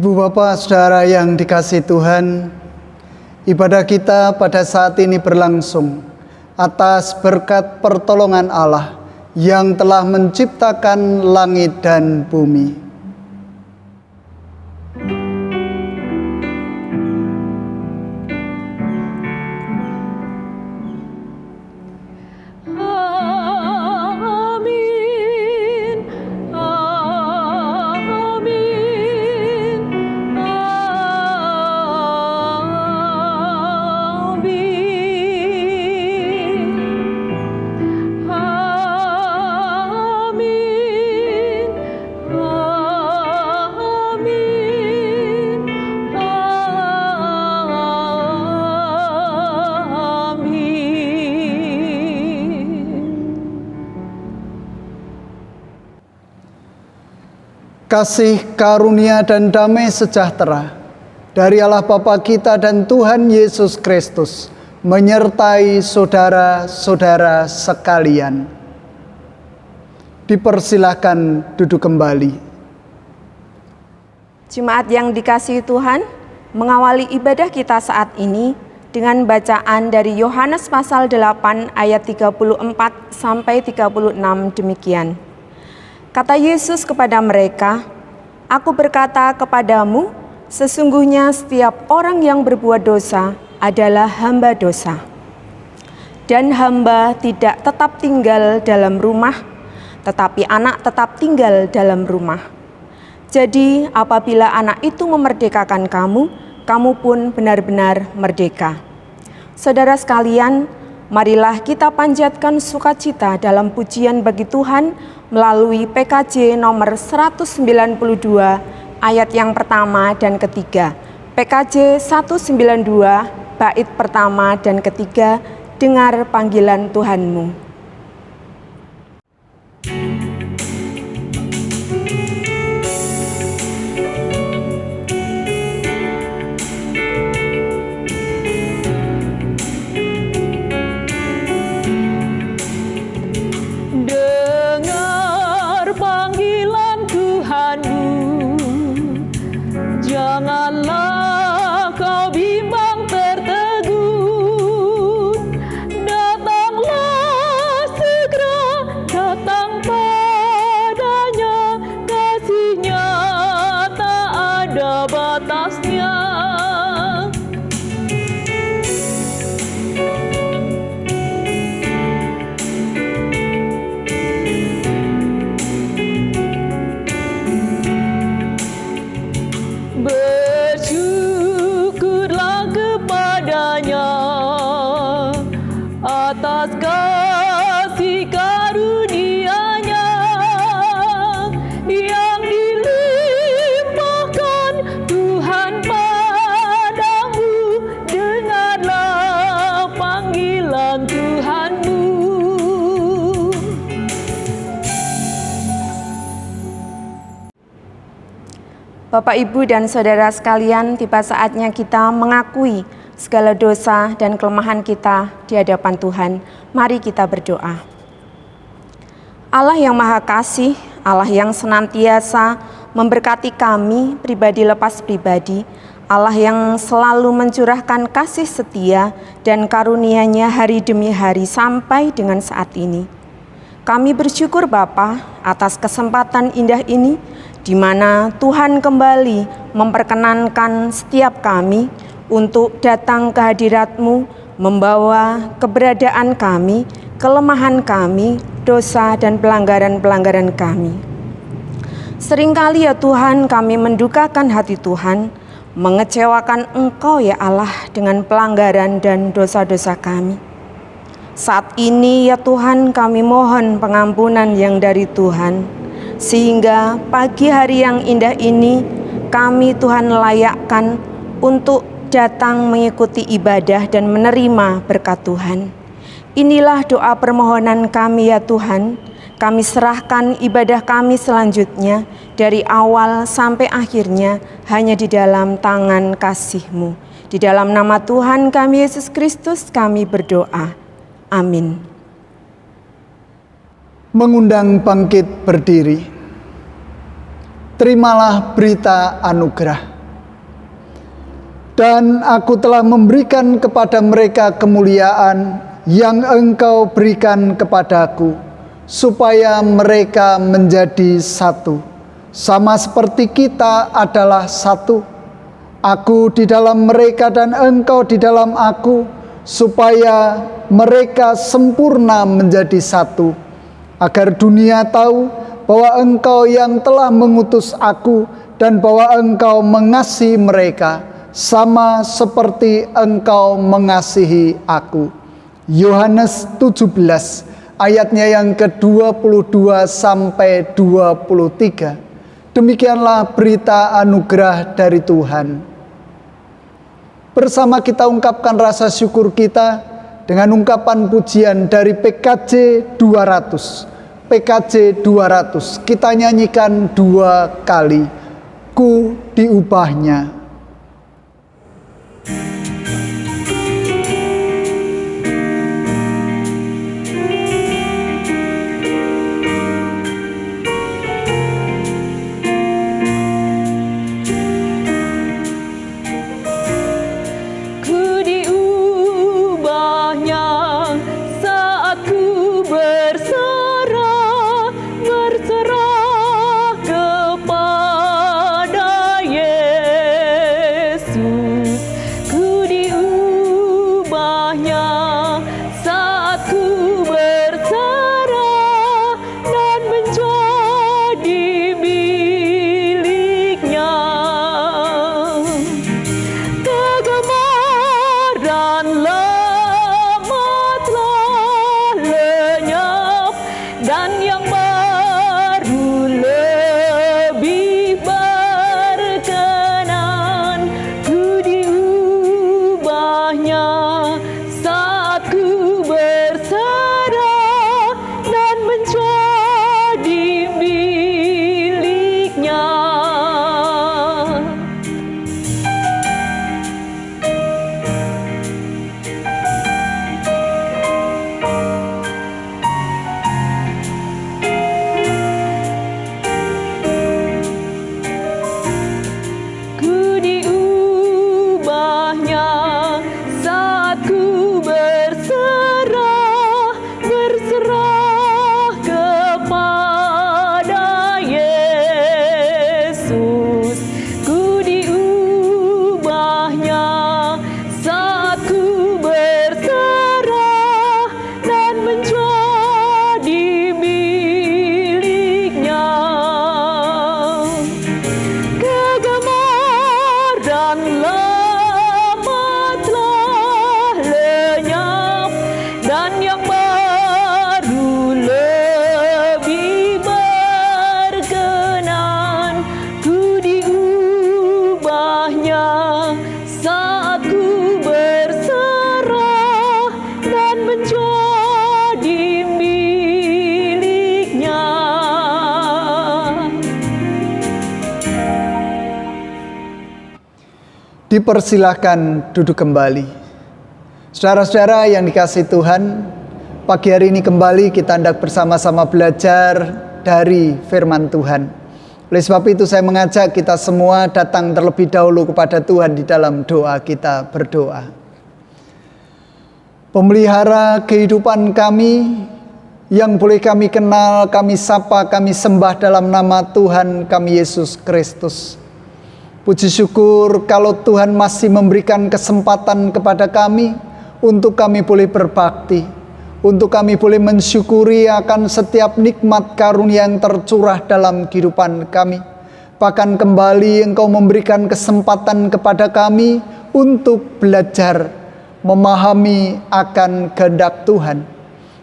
Ibu bapak saudara yang dikasihi Tuhan, ibadah kita pada saat ini berlangsung atas berkat pertolongan Allah yang telah menciptakan langit dan bumi. Kasih, karunia, dan damai sejahtera dari Allah Bapa kita dan Tuhan Yesus Kristus menyertai saudara-saudara sekalian. Dipersilahkan duduk kembali. Jemaat yang dikasihi Tuhan, mengawali ibadah kita saat ini dengan bacaan dari Yohanes pasal 8 ayat 34 sampai 36 demikian. Kata Yesus kepada mereka, "Aku berkata kepadamu, sesungguhnya setiap orang yang berbuat dosa adalah hamba dosa. Dan hamba tidak tetap tinggal dalam rumah, tetapi anak tetap tinggal dalam rumah. Jadi apabila anak itu memerdekakan kamu, kamu pun benar-benar merdeka." Saudara sekalian, marilah kita panjatkan sukacita dalam pujian bagi Tuhan melalui PKJ nomor 192 ayat yang pertama dan ketiga. PKJ 192 bait pertama dan ketiga, dengar panggilan Tuhanmu. Janganlah kau bimbang tertegun, datanglah segera, datang padanya, kasihnya tak ada batasnya. Bersyukurlah kepadanya atas kasih karunia-Nya yang dilimpahkan Tuhan padamu. Dengarlah panggilan Tuhanmu. Bapak, Ibu, dan saudara sekalian, tiba saatnya kita mengakui segala dosa dan kelemahan kita di hadapan Tuhan. Mari kita berdoa. Allah yang Maha Kasih, Allah yang senantiasa memberkati kami pribadi lepas pribadi, Allah yang selalu mencurahkan kasih setia dan karunia-Nya hari demi hari sampai dengan saat ini. Kami bersyukur Bapa atas kesempatan indah ini, di mana Tuhan kembali memperkenankan setiap kami untuk datang ke hadirat-Mu, membawa keberadaan kami, kelemahan kami, dosa dan pelanggaran-pelanggaran kami. Seringkali ya Tuhan, kami mendukakan hati Tuhan, mengecewakan Engkau ya Allah dengan pelanggaran dan dosa-dosa kami. Saat ini ya Tuhan, kami mohon pengampunan yang dari Tuhan, sehingga pagi hari yang indah ini kami Tuhan layakkan untuk datang mengikuti ibadah dan menerima berkat Tuhan. Inilah doa permohonan kami ya Tuhan. Kami serahkan ibadah kami selanjutnya dari awal sampai akhirnya hanya di dalam tangan kasih-Mu. Di dalam nama Tuhan kami Yesus Kristus kami berdoa. Amin. Mengundang bangkit berdiri. Terimalah berita anugerah. Dan aku telah memberikan kepada mereka kemuliaan yang Engkau berikan kepadaku, supaya mereka menjadi satu, sama seperti kita adalah satu. Aku di dalam mereka dan Engkau di dalam aku, supaya mereka sempurna menjadi satu, agar dunia tahu bahwa Engkau yang telah mengutus aku dan bahwa Engkau mengasihi mereka sama seperti Engkau mengasihi aku. Yohanes 17 ayatnya yang ke-22 sampai 23. Demikianlah berita anugerah dari Tuhan. Bersama kita ungkapkan rasa syukur kita dengan ungkapan pujian dari PKJ 200. PKJ 200 kita nyanyikan 2 kali. Ku diubahnya. Dipersilahkan duduk kembali. Saudara-saudara yang dikasihi Tuhan, pagi hari ini kembali kita hendak bersama-sama belajar dari firman Tuhan. Oleh sebab itu saya mengajak kita semua datang terlebih dahulu kepada Tuhan di dalam doa. Kita berdoa. Pemelihara kehidupan kami, yang boleh kami kenal, kami sapa, kami sembah dalam nama Tuhan kami Yesus Kristus. Puji syukur kalau Tuhan masih memberikan kesempatan kepada kami untuk kami boleh berbakti, untuk kami boleh mensyukuri akan setiap nikmat karunia yang tercurah dalam kehidupan kami. Bahkan kembali Engkau memberikan kesempatan kepada kami untuk belajar, memahami akan kehendak Tuhan.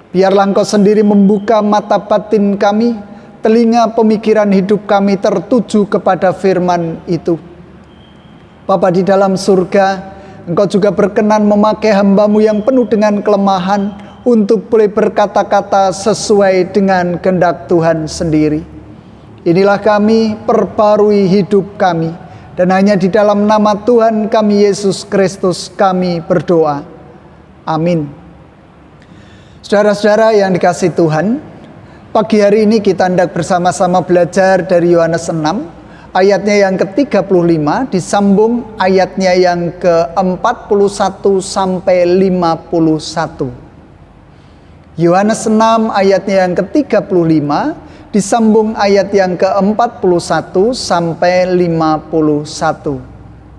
Biarlah Engkau sendiri membuka mata batin kami, telinga pemikiran hidup kami tertuju kepada firman itu. Bapa di dalam surga, Engkau juga berkenan memakai hamba-Mu yang penuh dengan kelemahan untuk boleh berkata-kata sesuai dengan kehendak Tuhan sendiri. Inilah kami, perbarui hidup kami, dan hanya di dalam nama Tuhan kami Yesus Kristus kami berdoa. Amin. Saudara-saudara yang dikasihi Tuhan, pagi hari ini kita hendak bersama-sama belajar dari Yohanes 6 ayatnya yang ke-35 disambung ayatnya yang ke-41 sampai 51. Yohanes 6 ayatnya yang ke-35 disambung ayat yang ke-41 sampai 51.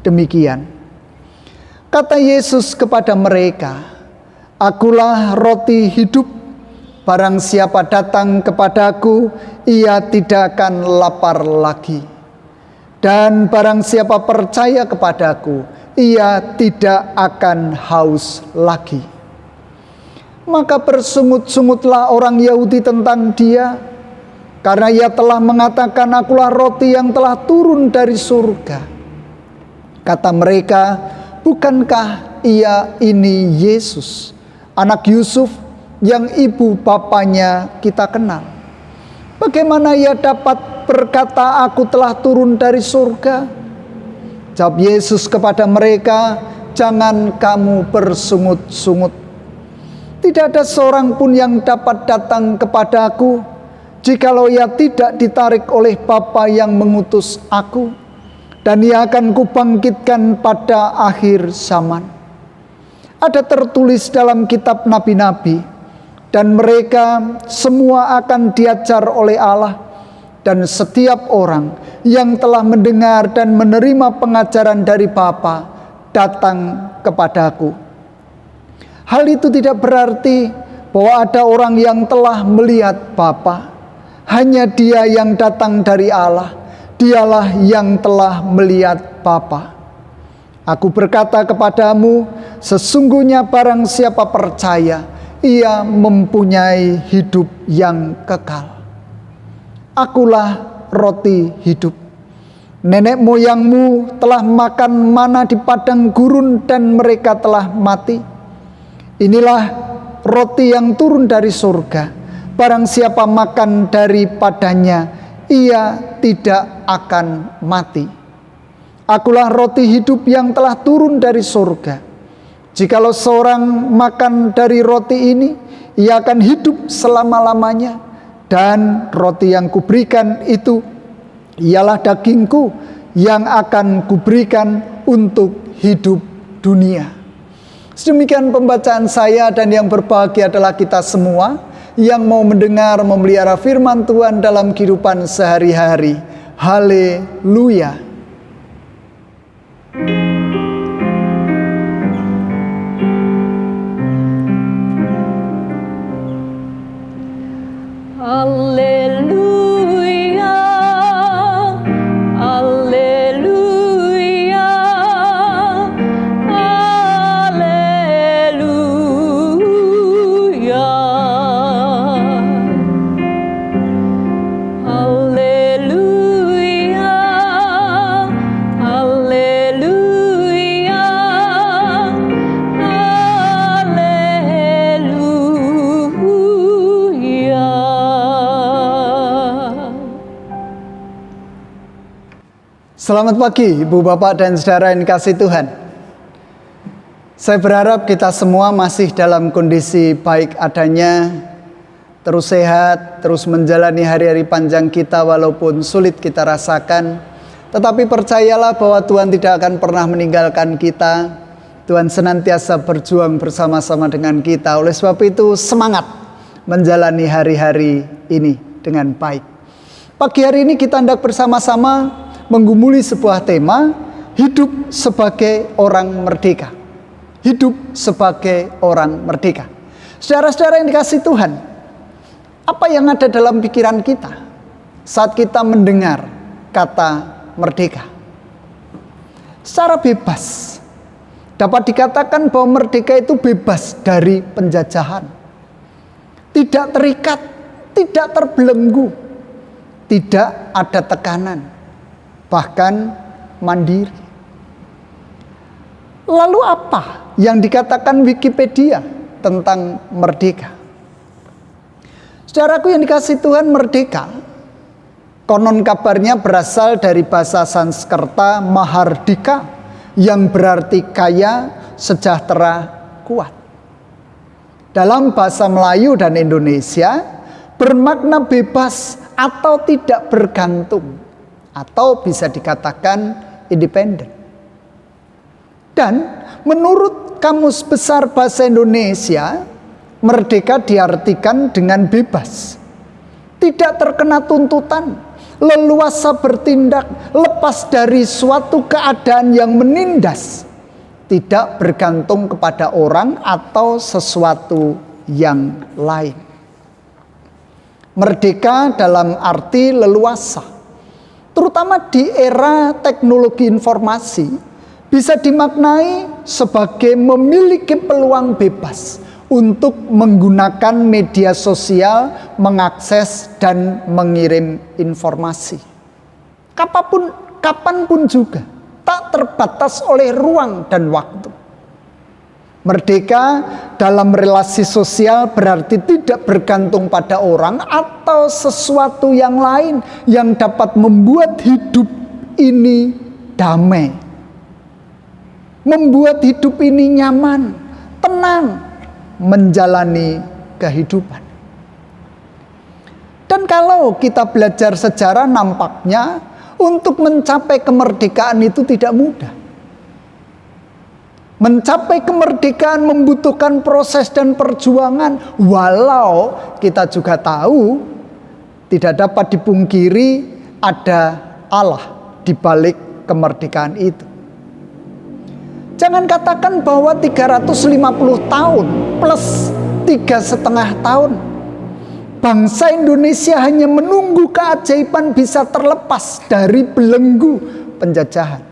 Demikian. Kata Yesus kepada mereka, "Akulah roti hidup. Barang siapa datang kepadaku, ia tidak akan lapar lagi. Dan barang siapa percaya kepadaku, ia tidak akan haus lagi." Maka bersungut-sungutlah orang Yahudi tentang dia, karena ia telah mengatakan, "Akulah roti yang telah turun dari surga." Kata mereka, "Bukankah ia ini Yesus, anak Yusuf yang ibu bapanya kita kenal? Bagaimana ia dapat berkata, 'Aku telah turun dari surga'?" Jawab Yesus kepada mereka, "Jangan kamu bersungut-sungut. Tidak ada seorang pun yang dapat datang kepada aku, jikalau ia tidak ditarik oleh Bapa yang mengutus aku, dan ia akan kubangkitkan pada akhir zaman. Ada tertulis dalam kitab nabi-nabi, dan mereka semua akan diajar oleh Allah, dan setiap orang yang telah mendengar dan menerima pengajaran dari Bapa datang kepadaku. Hal itu tidak berarti bahwa ada orang yang telah melihat Bapa. Hanya Dia yang datang dari Allah. Dialah yang telah melihat Bapa. Aku berkata kepadamu, sesungguhnya barang siapa percaya, ia mempunyai hidup yang kekal. Akulah roti hidup. Nenek moyangmu telah makan mana di padang gurun dan mereka telah mati. Inilah roti yang turun dari surga. Barang siapa makan daripadanya, ia tidak akan mati. Akulah roti hidup yang telah turun dari surga. Jikalau seorang makan dari roti ini, ia akan hidup selama-lamanya. Dan roti yang kuberikan itu ialah dagingku yang akan kuberikan untuk hidup dunia. Sedemikian pembacaan saya, dan yang berbahagia adalah kita semua yang mau mendengar, memelihara firman Tuhan dalam kehidupan sehari-hari. Haleluya. Haleluya, haleluya, haleluya, haleluya, haleluya, Selamat pagi Ibu Bapak dan Saudara yang dikasihi Tuhan. Saya berharap kita semua masih dalam kondisi baik adanya, terus sehat, terus menjalani hari-hari panjang kita walaupun sulit kita rasakan. Tetapi percayalah bahwa Tuhan tidak akan pernah meninggalkan kita. Tuhan senantiasa berjuang bersama-sama dengan kita. Oleh sebab itu semangat menjalani hari-hari ini dengan baik. Pagi hari ini kita hendak bersama-sama menggumuli sebuah tema, hidup sebagai orang merdeka. Hidup sebagai orang merdeka. Saudara-saudara yang dikasihi Tuhan, apa yang ada dalam pikiran kita saat kita mendengar kata merdeka? Secara bebas dapat dikatakan bahwa merdeka itu bebas dari penjajahan. Tidak terikat, tidak terbelenggu, tidak ada tekanan, bahkan mandiri. Lalu apa yang dikatakan Wikipedia tentang merdeka? Saudaraku yang dikasihi Tuhan, merdeka konon kabarnya berasal dari bahasa Sanskerta Mahardika, yang berarti kaya, sejahtera, kuat. Dalam bahasa Melayu dan Indonesia bermakna bebas atau tidak bergantung, atau bisa dikatakan independen. Dan menurut Kamus Besar Bahasa Indonesia, merdeka diartikan dengan bebas, tidak terkena tuntutan, leluasa bertindak, lepas dari suatu keadaan yang menindas, tidak bergantung kepada orang atau sesuatu yang lain. Merdeka dalam arti leluasa, terutama di era teknologi informasi, bisa dimaknai sebagai memiliki peluang bebas untuk menggunakan media sosial, mengakses dan mengirim informasi. Kapanpun juga, tak terbatas oleh ruang dan waktu. Merdeka dalam relasi sosial berarti tidak bergantung pada orang atau sesuatu yang lain yang dapat membuat hidup ini damai, membuat hidup ini nyaman, tenang, menjalani kehidupan. Dan kalau kita belajar sejarah, nampaknya untuk mencapai kemerdekaan itu tidak mudah. Mencapai kemerdekaan membutuhkan proses dan perjuangan, walau kita juga tahu tidak dapat dipungkiri ada Allah di balik kemerdekaan itu. Jangan katakan bahwa 350 tahun plus 3,5 tahun bangsa Indonesia hanya menunggu keajaiban bisa terlepas dari belenggu penjajahan.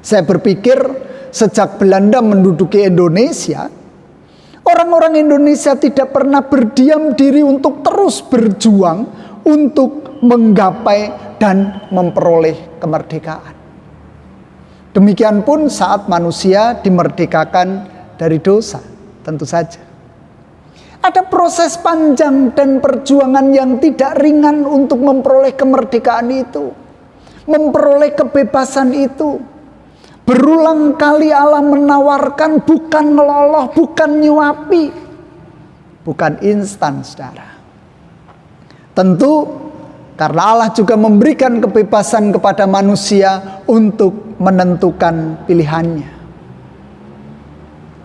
Saya berpikir sejak Belanda menduduki Indonesia, orang-orang Indonesia tidak pernah berdiam diri untuk terus berjuang untuk menggapai dan memperoleh kemerdekaan. Demikian pun saat manusia dimerdekakan dari dosa, tentu saja. Ada proses panjang dan perjuangan yang tidak ringan untuk memperoleh kemerdekaan itu, memperoleh kebebasan itu. Berulang kali Allah menawarkan, bukan meloloh, bukan nyuapi, bukan instan, saudara. Tentu karena Allah juga memberikan kebebasan kepada manusia untuk menentukan pilihannya.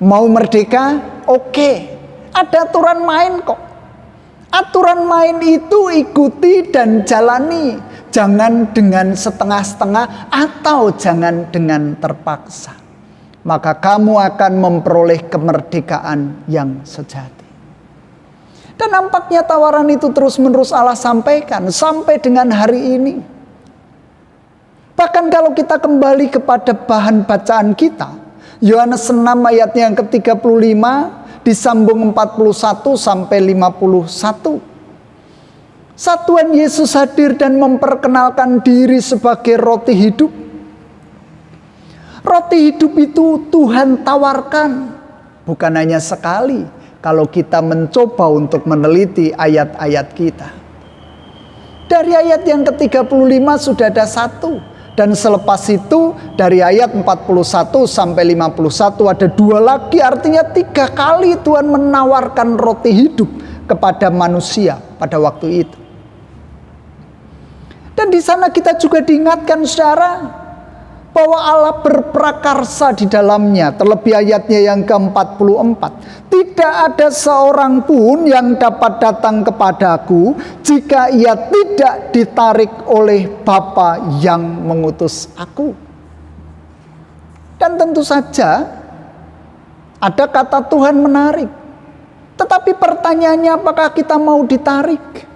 Mau merdeka? Oke. Ada aturan main kok. Aturan main itu ikuti dan jalani. Jangan dengan setengah-setengah atau jangan dengan terpaksa. Maka kamu akan memperoleh kemerdekaan yang sejati. Dan nampaknya tawaran itu terus-menerus Allah sampaikan sampai dengan hari ini. Bahkan kalau kita kembali kepada bahan bacaan kita, Yohanes 6 ayatnya yang ke-35 disambung 41 sampai 51. Tuhan Yesus hadir dan memperkenalkan diri sebagai roti hidup. Roti hidup itu Tuhan tawarkan bukan hanya sekali kalau kita mencoba untuk meneliti ayat-ayat kita. Dari ayat yang ke-35 sudah ada satu. Dan selepas itu dari ayat 41 sampai 51 ada dua lagi. Artinya 3 kali Tuhan menawarkan roti hidup kepada manusia pada waktu itu. Dan di sana kita juga diingatkan, saudara, bahwa Allah berprakarsa di dalamnya. Terlebih ayatnya yang ke-44. Tidak ada seorang pun yang dapat datang kepadaku jika ia tidak ditarik oleh Bapa yang mengutus aku. Dan tentu saja ada kata Tuhan menarik. Tetapi pertanyaannya, apakah kita mau ditarik?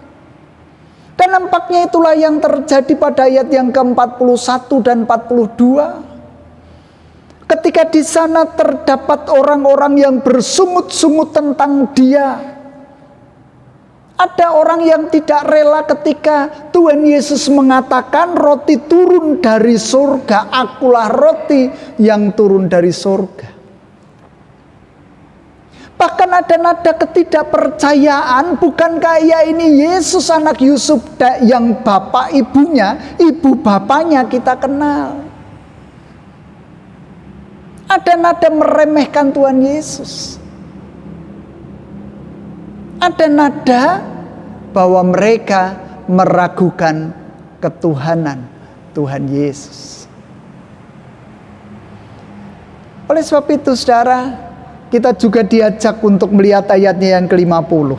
Dan nampaknya itulah yang terjadi pada ayat yang ke-41 dan 42. Ketika di sana terdapat orang-orang yang bersungut-sungut tentang Dia. Ada orang yang tidak rela ketika Tuhan Yesus mengatakan roti turun dari surga. Akulah roti yang turun dari surga. Bahkan ada nada ketidakpercayaan, bukankah ia ini Yesus anak Yusuf yang bapak ibunya, ibu bapaknya kita kenal. Ada nada meremehkan Tuhan Yesus. Ada nada bahwa mereka meragukan ketuhanan Tuhan Yesus. Oleh sebab itu saudara, kita juga diajak untuk melihat ayatnya yang ke-50.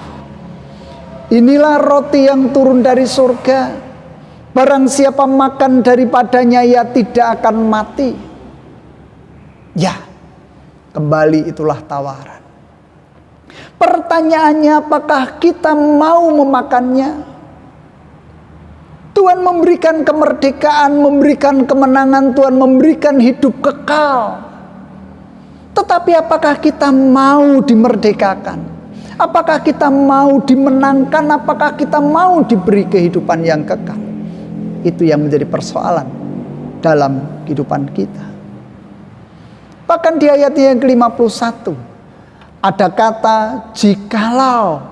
Inilah roti yang turun dari surga. Barang siapa makan daripadanya, ia tidak akan mati. Ya, kembali itulah tawaran. Pertanyaannya, apakah kita mau memakannya? Tuhan memberikan kemerdekaan, memberikan kemenangan, Tuhan memberikan hidup kekal. Tetapi apakah kita mau dimerdekakan? Apakah kita mau dimenangkan? Apakah kita mau diberi kehidupan yang kekal? Itu yang menjadi persoalan dalam kehidupan kita. Bahkan di ayat yang ke-51 ada kata jikalau,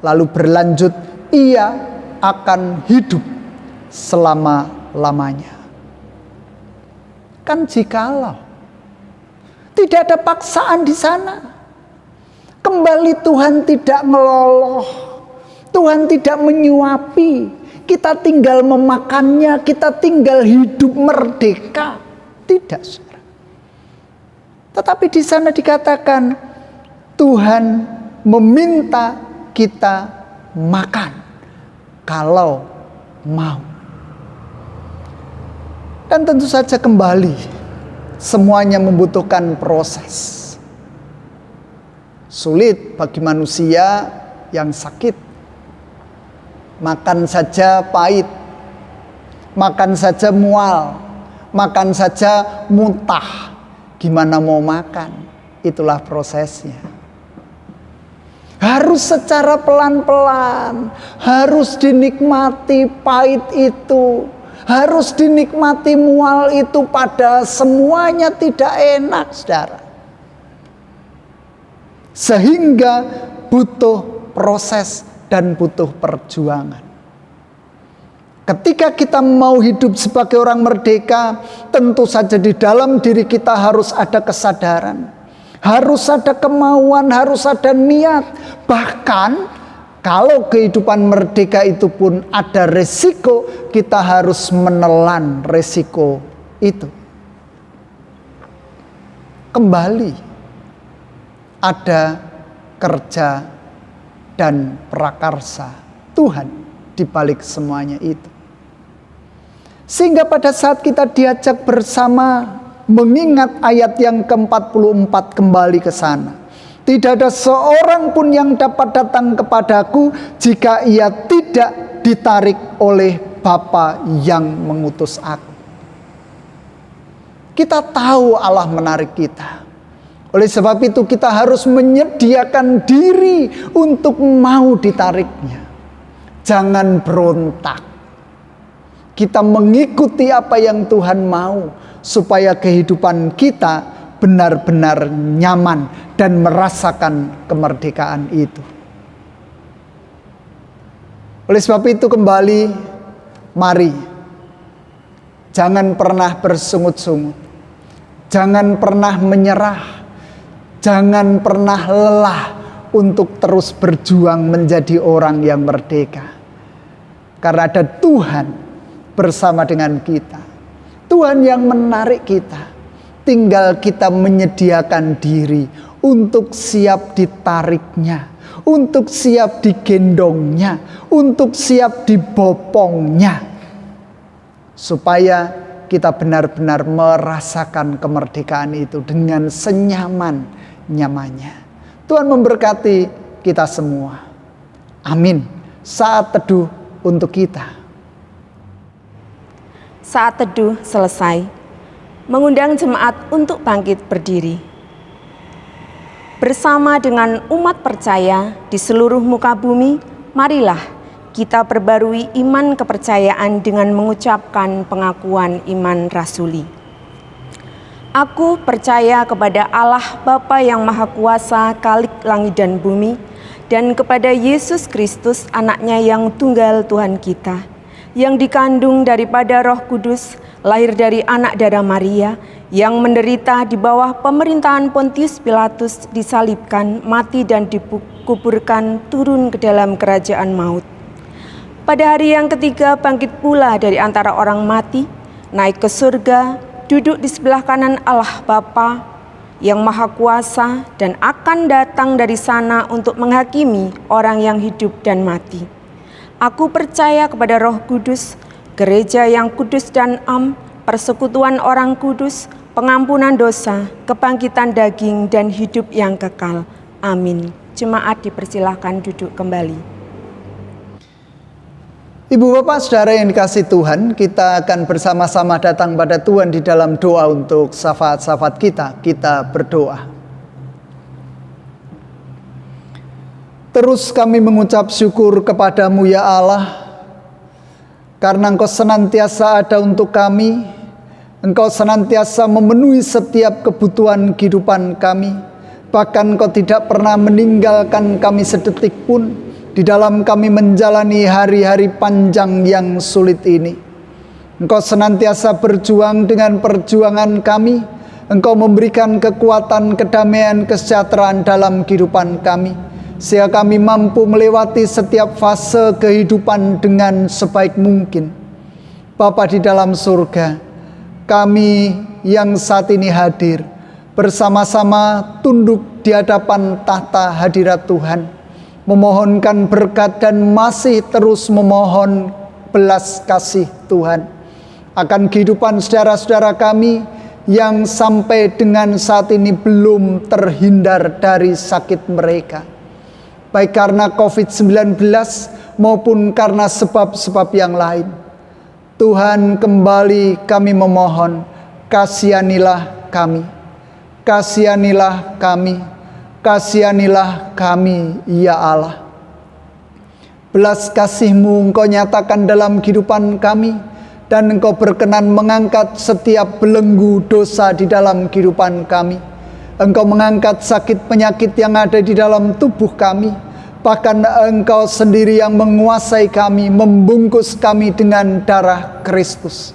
lalu berlanjut ia akan hidup selama-lamanya. Kan jikalau, tidak ada paksaan di sana. Kembali Tuhan tidak ngeloloh, Tuhan tidak menyuapi. Kita tinggal memakannya, kita tinggal hidup merdeka. Tidak, saudara. Tetapi di sana dikatakan Tuhan meminta kita makan kalau mau. Dan tentu saja kembali semuanya membutuhkan proses. Sulit bagi manusia yang sakit. Makan saja pahit, makan saja mual, makan saja muntah. Gimana mau makan? Itulah prosesnya. Harus secara pelan-pelan, harus dinikmati pahit itu, harus dinikmati mual itu, pada semuanya tidak enak, saudara. Sehingga butuh proses dan butuh perjuangan. Ketika kita mau hidup sebagai orang merdeka, tentu saja di dalam diri kita harus ada kesadaran, harus ada kemauan, harus ada niat. Bahkan kalau kehidupan merdeka itu pun ada resiko, kita harus menelan resiko itu. Kembali ada kerja dan prakarsa Tuhan di balik semuanya itu. Sehingga pada saat kita diajak bersama mengingat ayat yang ke-44 kembali ke sana. Tidak ada seorang pun yang dapat datang kepadaku jika ia tidak ditarik oleh Bapa yang mengutus aku. Kita tahu Allah menarik kita. Oleh sebab itu kita harus menyediakan diri untuk mau ditariknya. Jangan berontak. Kita mengikuti apa yang Tuhan mau, supaya kehidupan kita benar-benar nyaman dan merasakan kemerdekaan itu. Oleh sebab itu kembali, mari jangan pernah bersungut-sungut, jangan pernah menyerah, jangan pernah lelah untuk terus berjuang menjadi orang yang merdeka. Karena ada Tuhan bersama dengan kita. Tuhan yang menarik kita. Tinggal kita menyediakan diri untuk siap ditariknya, untuk siap digendongnya, untuk siap dibopongnya. Supaya kita benar-benar merasakan kemerdekaan itu dengan senyaman-nyamannya. Tuhan memberkati kita semua. Amin. Saat teduh untuk kita. Saat teduh selesai, mengundang jemaat untuk bangkit berdiri. Bersama dengan umat percaya di seluruh muka bumi, marilah kita perbarui iman kepercayaan dengan mengucapkan pengakuan iman rasuli. Aku percaya kepada Allah Bapa yang Maha Kuasa, Khalik langit dan bumi, dan kepada Yesus Kristus, anaknya yang tunggal Tuhan kita, yang dikandung daripada Roh Kudus, lahir dari anak darah Maria, yang menderita di bawah pemerintahan Pontius Pilatus, disalibkan, mati dan dikuburkan, turun ke dalam kerajaan maut. Pada hari yang ketiga bangkit pula dari antara orang mati, naik ke surga, duduk di sebelah kanan Allah Bapa yang Maha Kuasa, dan akan datang dari sana untuk menghakimi orang yang hidup dan mati. Aku percaya kepada Roh Kudus, gereja yang kudus dan am, persekutuan orang kudus, pengampunan dosa, kebangkitan daging, dan hidup yang kekal. Amin. Jemaat dipersilahkan duduk kembali. Ibu bapak saudara yang dikasihi Tuhan, kita akan bersama-sama datang pada Tuhan di dalam doa untuk syafaat-syafaat kita. Kita berdoa. Terus kami mengucap syukur kepadamu ya Allah, karena Engkau senantiasa ada untuk kami. Engkau senantiasa memenuhi setiap kebutuhan kehidupan kami. Bahkan Engkau tidak pernah meninggalkan kami sedetik pun di dalam kami menjalani hari-hari panjang yang sulit ini. Engkau senantiasa berjuang dengan perjuangan kami. Engkau memberikan kekuatan, kedamaian, kesejahteraan dalam kehidupan kami, sehingga kami mampu melewati setiap fase kehidupan dengan sebaik mungkin. Bapa di dalam surga, kami yang saat ini hadir bersama-sama tunduk di hadapan tahta hadirat Tuhan, memohonkan berkat dan masih terus memohon belas kasih Tuhan akan kehidupan saudara-saudara kami yang sampai dengan saat ini belum terhindar dari sakit mereka, baik karena COVID-19 maupun karena sebab-sebab yang lain. Tuhan, kembali kami memohon, kasihanilah kami, kasihanilah kami, kasihanilah kami ya Allah. Belas kasih-Mu Engkau nyatakan dalam kehidupan kami, dan Engkau berkenan mengangkat setiap belenggu dosa di dalam kehidupan kami. Engkau mengangkat sakit penyakit yang ada di dalam tubuh kami. Bahkan Engkau sendiri yang menguasai kami, membungkus kami dengan darah Kristus.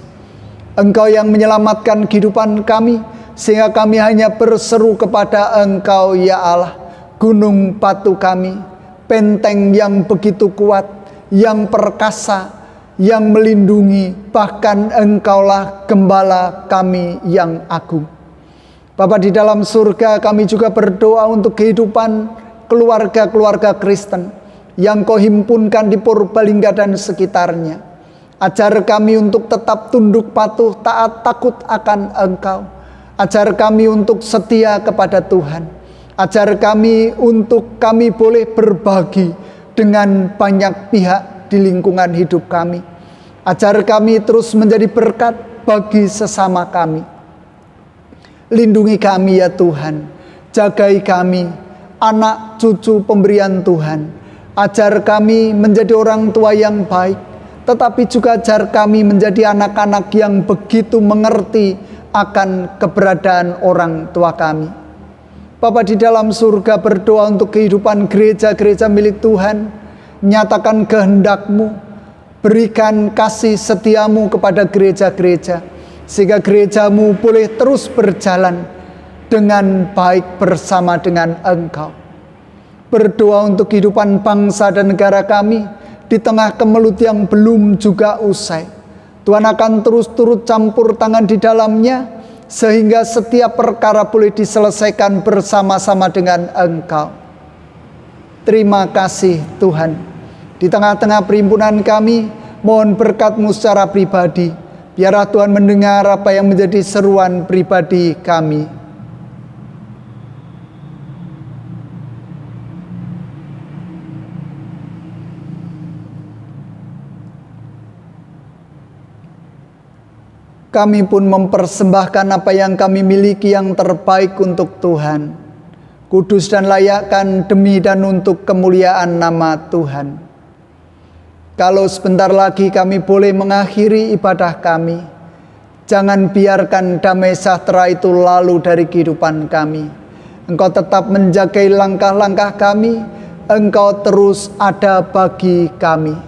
Engkau yang menyelamatkan kehidupan kami, sehingga kami hanya berseru kepada Engkau ya Allah, gunung batu kami, benteng yang begitu kuat, yang perkasa, yang melindungi, bahkan Engkaulah gembala kami yang agung. Bapa di dalam surga, kami juga berdoa untuk kehidupan keluarga-keluarga Kristen yang Kau himpunkan di Purbalingga dan sekitarnya. Ajar kami untuk tetap tunduk patuh, taat, takut akan Engkau. Ajar kami untuk setia kepada Tuhan. Ajar kami untuk kami boleh berbagi dengan banyak pihak di lingkungan hidup kami. Ajar kami terus menjadi berkat bagi sesama kami. Lindungi kami ya Tuhan. Jagai kami, anak cucu pemberian Tuhan. Ajar kami menjadi orang tua yang baik, tetapi juga ajar kami menjadi anak-anak yang begitu mengerti akan keberadaan orang tua kami. Bapa di dalam surga, berdoa untuk kehidupan gereja-gereja milik Tuhan. Nyatakan kehendak-Mu, berikan kasih setia-Mu kepada gereja-gereja, sehingga gereja-Mu boleh terus berjalan dengan baik bersama dengan Engkau. Berdoa untuk kehidupan bangsa dan negara kami di tengah kemelut yang belum juga usai. Tuhan akan terus turut campur tangan di dalamnya, sehingga setiap perkara boleh diselesaikan bersama-sama dengan Engkau. Terima kasih Tuhan. Di tengah-tengah perhimpunan kami, mohon berkat-Mu secara pribadi. Biarlah Tuhan mendengar apa yang menjadi seruan pribadi kami. Kami pun mempersembahkan apa yang kami miliki yang terbaik untuk Tuhan. Kudus dan layakkan demi dan untuk kemuliaan nama Tuhan. Kalau sebentar lagi kami boleh mengakhiri ibadah kami, jangan biarkan damai sejahtera itu lalu dari kehidupan kami. Engkau tetap menjaga langkah-langkah kami. Engkau terus ada bagi kami.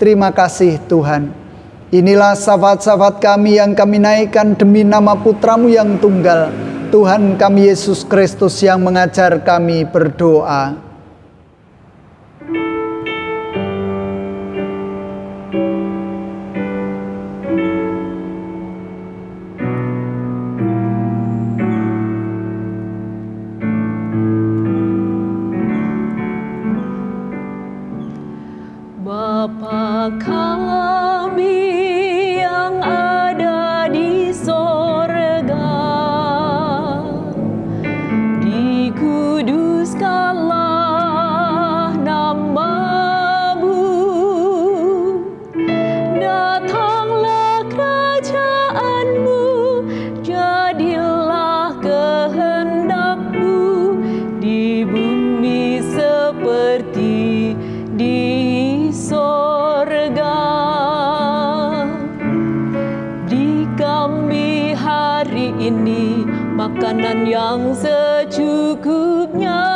Terima kasih Tuhan. Inilah syafaat-syafaat kami yang kami naikkan demi nama Putra-Mu yang tunggal, Tuhan kami Yesus Kristus, yang mengajar kami berdoa. terpujilah nama-Mu. Datanglah kerajaan-Mu, jadilah kehendak-Mu di bumi seperti di sorga. Di kami hari ini makanan yang secukupnya.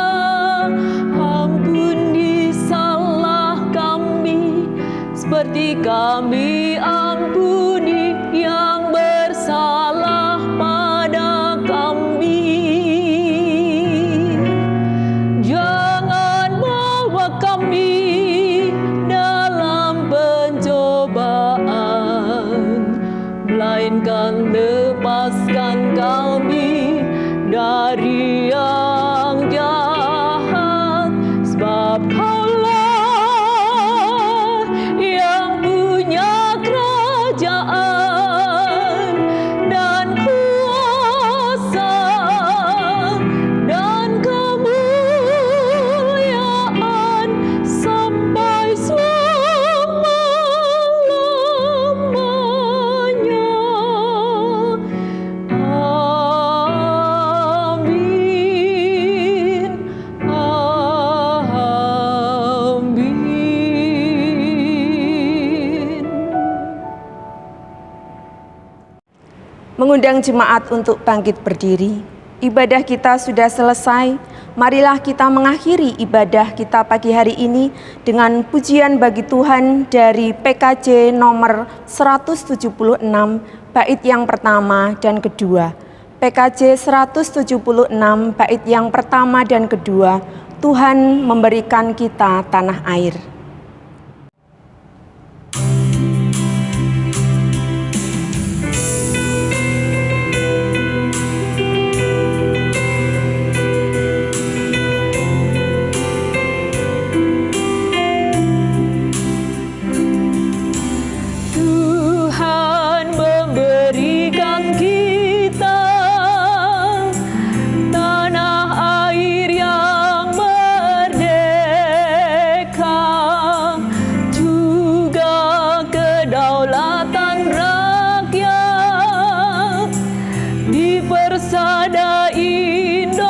Ampuni salah kami seperti kami ampuni yang bersalah pada kami. Jangan bawa kami dalam pencobaan, melainkan lepaskan kami dari yang jahat, sebab Kaulah yang punya kerajaan dan kuasa dan kemuliaan sampai selama-lamanya. Amin. Amin. Mengundang jemaat untuk bangkit berdiri. Ibadah kita sudah selesai. Marilah kita mengakhiri ibadah kita pagi hari ini dengan pujian bagi Tuhan dari PKJ nomor 176, bait yang pertama dan kedua. PKJ 176, bait yang pertama dan kedua. Tuhan memberikan kita tanah air. Tuhan memberikan kita tanah air yang merdeka, juga kedaulatan rakyat di persada Indonesia.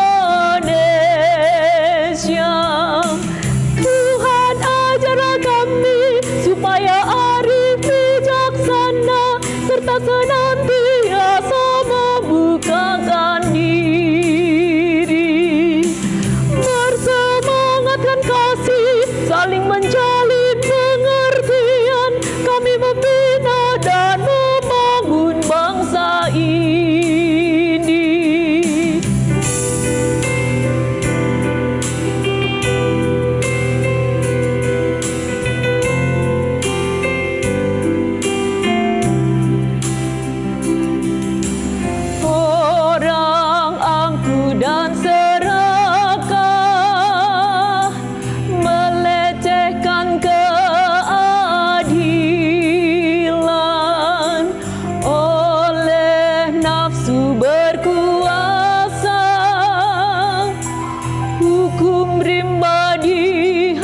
Tuhan ajarlah kami supaya arif bijaksana serta senantiasa membukakan diri, bersemangatkan kasih, saling menjalin pengertian. Kami membina dan membangun bangsa ini. Orang angku dan serakah melecehkan keadilan, oleh nafsu berkuasa hukum rimba dihalalkan.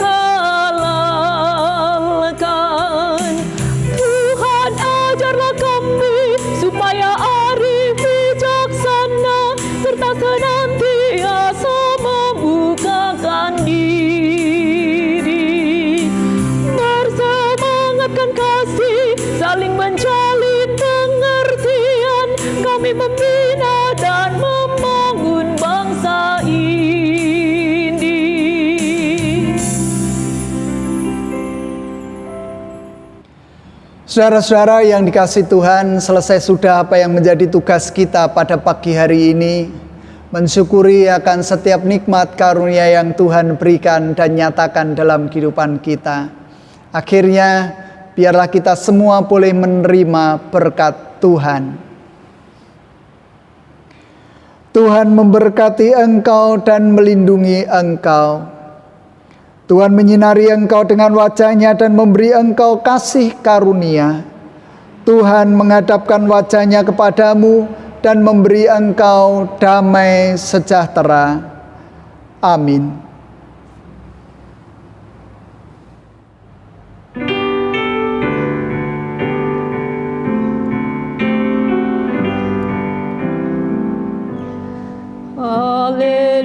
Tuhan ajarlah kami supaya arif bijaksana serta senantiasa membukakan diri, bersemangatkan kasih, saling menjalin pengertian. Kami membina dan membangun bangsa ini. Saudara-saudara yang dikasihi Tuhan, selesai sudah apa yang menjadi tugas kita pada pagi hari ini. Mensyukuri akan setiap nikmat karunia yang Tuhan berikan dan nyatakan dalam kehidupan kita. Akhirnya, biarlah kita semua boleh menerima berkat Tuhan. Tuhan memberkati engkau dan melindungi engkau. Tuhan menyinari engkau dengan wajah-Nya dan memberi engkau kasih karunia. Tuhan menghadapkan wajah-Nya kepadamu dan memberi engkau damai sejahtera. Amin. Haleluya.